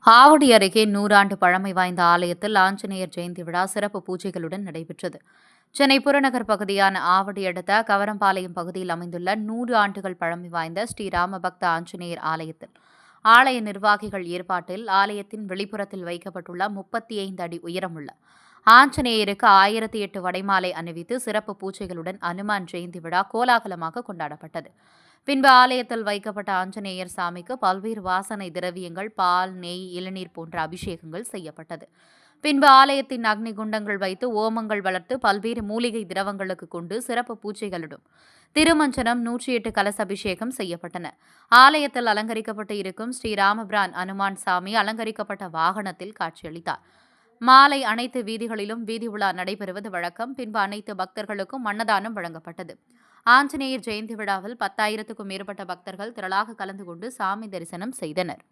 ஆவடி அருகே 100 ஆண்டு பழமை வாய்ந்த ஆலயத்தில் ஆஞ்சநேயர் ஜெயந்தி விழா சிறப்பு பூஜைகளுடன் நடைபெற்றது. சென்னை புறநகர் பகுதியான ஆவடி அடுத்த கவரம்பாளையம் பகுதியில் அமைந்துள்ள 100 ஆண்டுகள் பழமை வாய்ந்த ஸ்ரீராமபக்த ஆஞ்சநேயர் ஆலயத்தில் ஆலய நிர்வாகிகள் ஏற்பாட்டில் ஆலயத்தின் வெளிப்புறத்தில் வைக்கப்பட்டுள்ள 35 அடி உயரமுள்ள ஆஞ்சநேயருக்கு 1008 வடைமாலை அணிவித்து சிறப்பு பூஜைகளுடன் அனுமான் ஜெயந்தி விழா கோலாகலமாக கொண்டாடப்பட்டது. பின்பு ஆலயத்தில் வைக்கப்பட்ட ஆஞ்சநேயர் சாமிக்கு பல்வேறு வாசனை திரவியங்கள், பால், நெய், இளநீர் போன்ற அபிஷேகங்கள் செய்யப்பட்டது. பின்பு ஆலயத்தின் அக்னி குண்டங்கள் வைத்து ஓமங்கள் வளர்த்து பல்வேறு மூலிகை திரவங்களுக்கு கொண்டு சிறப்பு பூஜைகளுடன் திருமஞ்சனம் 108 கலச அபிஷேகம் செய்யப்பட்டன. ஆலயத்தில் அலங்கரிக்கப்பட்டு இருக்கும் ஸ்ரீராமபிரான் அனுமான் சாமி அலங்கரிக்கப்பட்ட வாகனத்தில் காட்சியளித்தார். மாலை அனைத்து வீதிகளிலும் வீதி உலா நடைபெறுவது வழக்கம். பின்பு அனைத்து பக்தர்களுக்கும் அன்னதானம் வழங்கப்பட்டது. ஆஞ்சநேயர் ஜெயந்தி விழாவில் 10,000க்கும் மேற்பட்ட பக்தர்கள் திரளாக கலந்து கொண்டு சாமி தரிசனம் செய்தனர்.